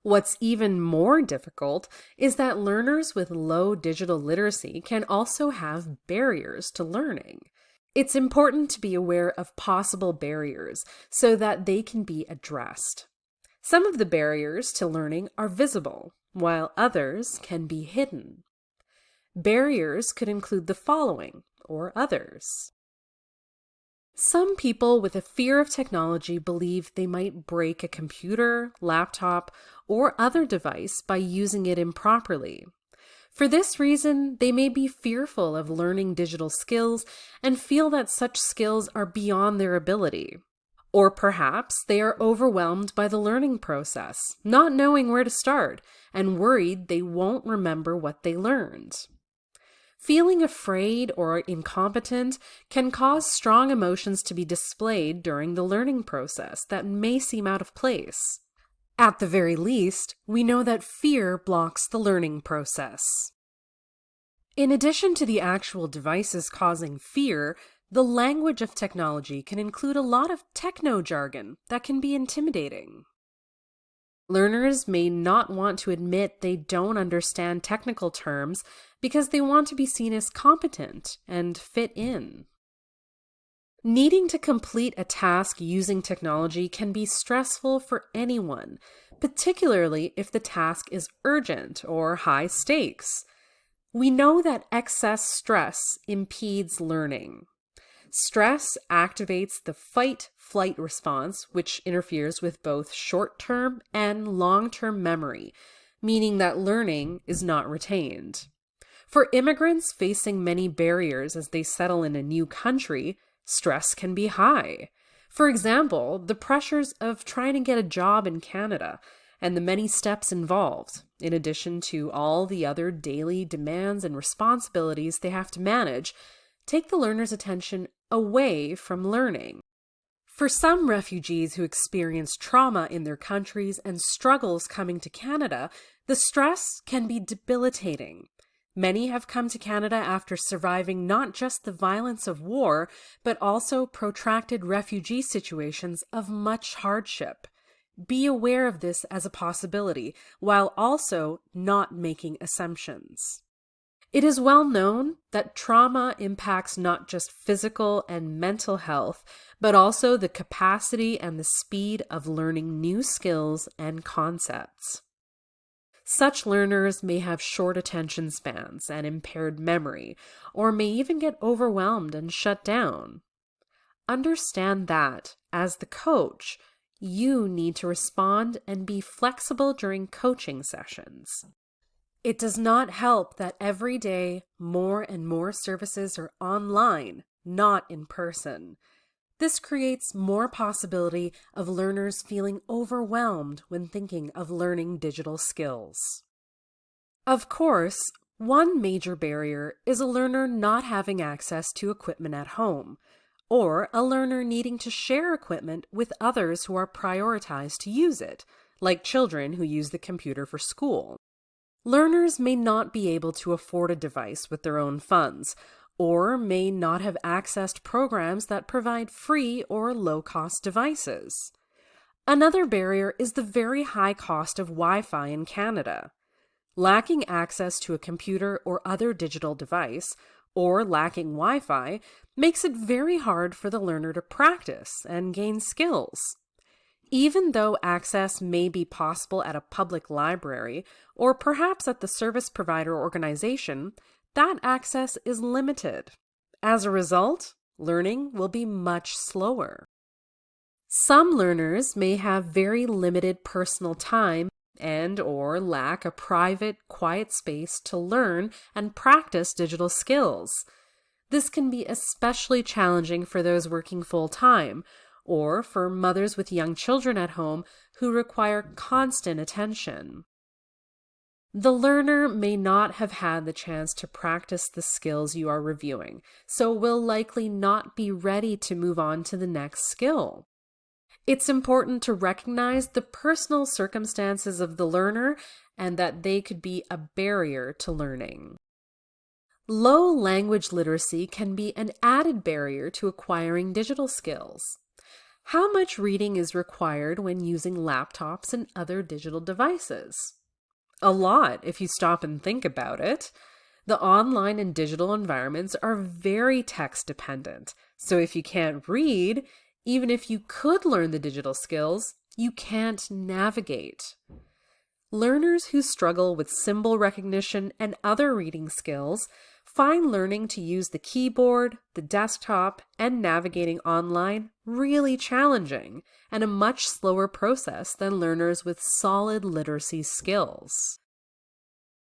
What's even more difficult is that learners with low digital literacy can also have barriers to learning. It's important to be aware of possible barriers so that they can be addressed. Some of the barriers to learning are visible, while others can be hidden. Barriers could include the following or others. Some people with a fear of technology believe they might break a computer, laptop, or other device by using it improperly. For this reason, they may be fearful of learning digital skills and feel that such skills are beyond their ability. Or perhaps they are overwhelmed by the learning process, not knowing where to start, and worried they won't remember what they learned. Feeling afraid or incompetent can cause strong emotions to be displayed during the learning process that may seem out of place. At the very least, we know that fear blocks the learning process. In addition to the actual devices causing fear, the language of technology can include a lot of techno jargon that can be intimidating. Learners may not want to admit they don't understand technical terms because they want to be seen as competent and fit in. Needing to complete a task using technology can be stressful for anyone, particularly if the task is urgent or high stakes. We know that excess stress impedes learning. Stress activates the fight-flight response, which interferes with both short-term and long-term memory, meaning that learning is not retained. For immigrants facing many barriers as they settle in a new country, stress can be high. For example, the pressures of trying to get a job in Canada and the many steps involved, in addition to all the other daily demands and responsibilities they have to manage, take the learner's attention away from learning. For some refugees who experience trauma in their countries and struggles coming to Canada, the stress can be debilitating. Many have come to Canada after surviving not just the violence of war, but also protracted refugee situations of much hardship. Be aware of this as a possibility, while also not making assumptions. It is well known that trauma impacts not just physical and mental health, but also the capacity and the speed of learning new skills and concepts. Such learners may have short attention spans and impaired memory, or may even get overwhelmed and shut down. Understand that, as the coach, you need to respond and be flexible during coaching sessions. It does not help that every day more and more services are online, not in person. This creates more possibility of learners feeling overwhelmed when thinking of learning digital skills. Of course, one major barrier is a learner not having access to equipment at home, or a learner needing to share equipment with others who are prioritized to use it, like children who use the computer for school. Learners may not be able to afford a device with their own funds, or may not have accessed programs that provide free or low-cost devices. Another barrier is the very high cost of Wi-Fi in Canada. Lacking access to a computer or other digital device, or lacking Wi-Fi, makes it very hard for the learner to practice and gain skills. Even though access may be possible at a public library, or perhaps at the service provider organization, that access is limited. As a result, learning will be much slower. Some learners may have very limited personal time and/or lack a private, quiet space to learn and practice digital skills. This can be especially challenging for those working full-time, or for mothers with young children at home who require constant attention. The learner may not have had the chance to practice the skills you are reviewing, so will likely not be ready to move on to the next skill. It's important to recognize the personal circumstances of the learner and that they could be a barrier to learning. Low language literacy can be an added barrier to acquiring digital skills. How much reading is required when using laptops and other digital devices? A lot, if you stop and think about it. The online and digital environments are very text dependent. So if you can't read, even if you could learn the digital skills, you can't navigate. Learners who struggle with symbol recognition and other reading skills find learning to use the keyboard, the desktop, and navigating online really challenging and a much slower process than learners with solid literacy skills.